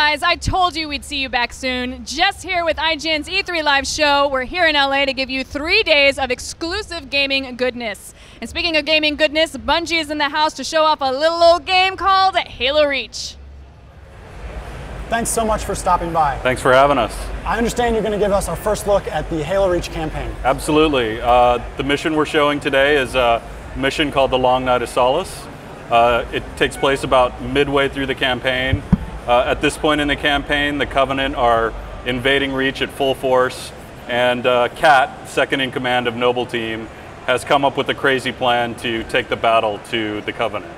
guys, I told you we'd see you back soon. Just here with IGN's E3 Live show. We're here in LA to give you 3 days of exclusive gaming goodness. And speaking of gaming goodness, Bungie is in the house to show off a little old game called Halo Reach. Thanks so much for stopping by. Thanks for having us. I understand you're going to give us our first look at the Halo Reach campaign. Absolutely. The mission we're showing today is a mission called the Long Night of Solace. It takes place about midway through the campaign. At this point in the campaign, the Covenant are invading Reach at full force, and Kat, second in command of Noble Team, has come up with a crazy plan to take the battle to the Covenant.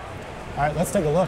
All right, let's take a look.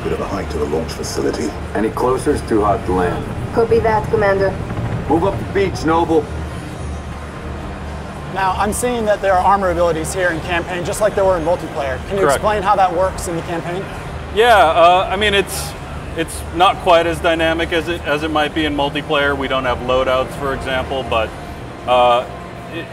Bit of a hike to the launch facility. Any closer? It's too hot to land. Copy that, Commander. Move up the beach, Noble. Now, I'm seeing that there are armor abilities here in campaign, just like there were in multiplayer. Can you Correct. explain how that works in the campaign? Yeah, I mean, it's not quite as dynamic as it might be in multiplayer. We don't have loadouts, for example, but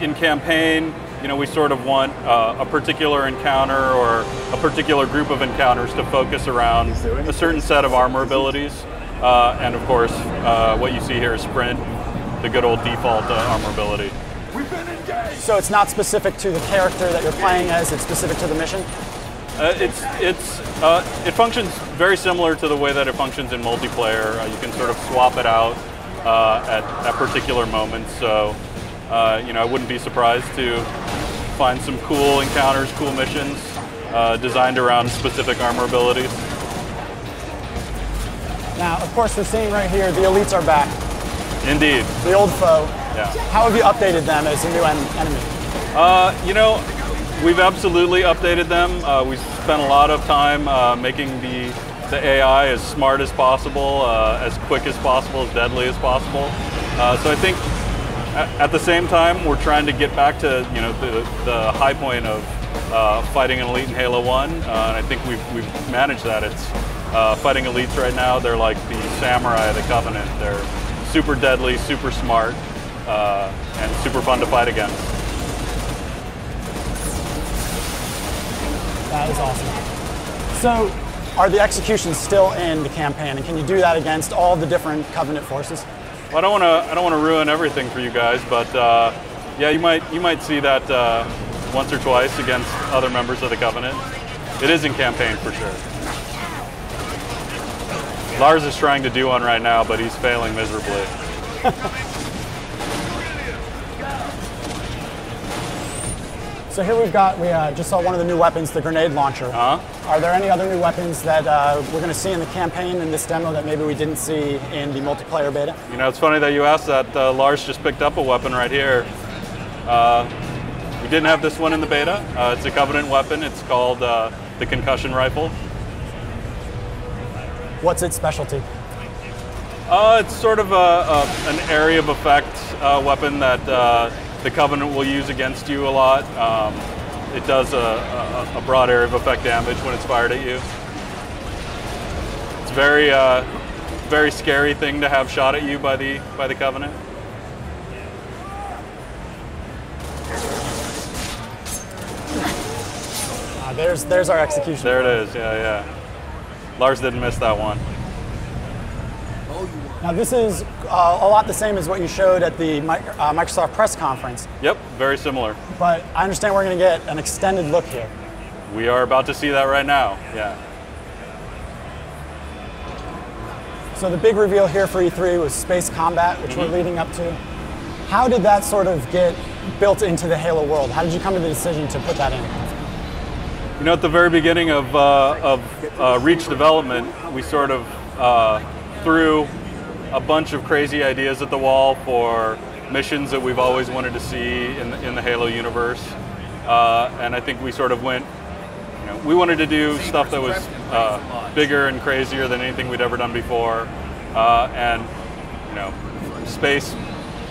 in campaign, you know, we sort of want a particular encounter or a particular group of encounters to focus around a certain set of armor abilities. And of course, what you see here is Sprint, the good old default armor ability. So it's not specific to the character that you're playing as, it's specific to the mission? It functions very similar to the way that it functions in multiplayer. You can sort of swap it out at particular moments. So, you know, I wouldn't be surprised to find some cool encounters, cool missions designed around specific armor abilities. Now, of course, we're seeing right here, the elites are back. Indeed. The old foe. Yeah. How have you updated them as a new enemy? You know, we've absolutely updated them. We've spent a lot of time making the AI as smart as possible, as quick as possible, as deadly as possible. So I think at the same time, we're trying to get back to, you know, the high point of fighting an elite in Halo 1, and I think we've managed that. It's fighting elites right now. They're like the samurai of the Covenant. They're super deadly, super smart, and super fun to fight against. That is awesome. So, are the executions still in the campaign, and can you do that against all the different Covenant forces? Well, I don't want to ruin everything for you guys, but yeah, you might see that once or twice against other members of the Covenant. It is in campaign for sure. Lars is trying to do one right now, but he's failing miserably. So here we just saw one of the new weapons, the grenade launcher. Are there any other new weapons that we're going to see in the campaign in this demo that maybe we didn't see in the multiplayer beta? You know, it's funny that you asked that. Lars just picked up a weapon right here. We didn't have this one in the beta. It's a Covenant weapon. It's called the concussion rifle. What's its specialty? It's sort of an area of effect weapon that the Covenant will use against you a lot. It does a broad area of effect damage when it's fired at you. It's very scary thing to have shot at you by the Covenant. There's our execution. There it is. Yeah. Lars didn't miss that one. Now this is a lot the same as what you showed at the Microsoft press conference. Yep, very similar. But I understand we're going to get an extended look here. We are about to see that right now, yeah. So the big reveal here for E3 was space combat, which we're leading up to. How did that sort of get built into the Halo world? How did you come to the decision to put that in? You know, at the very beginning of Reach development, we sort of threw a bunch of crazy ideas at the wall for missions that we've always wanted to see in the Halo universe. And I think we sort of went, you know, we wanted to do stuff that was bigger and crazier than anything we'd ever done before. And you know, space,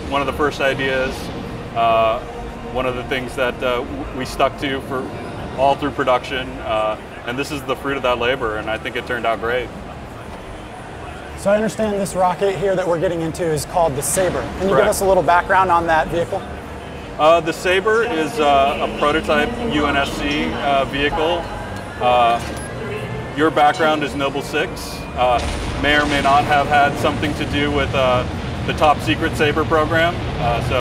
one of the first ideas, one of the things that we stuck to for all through production, and this is the fruit of that labor, and I think it turned out great. So I understand this rocket here that we're getting into is called the Sabre. Can you Correct. give us a little background on that vehicle? The Sabre is a prototype UNSC vehicle. Your background is Noble 6. May or may not have had something to do with the top secret Sabre program. So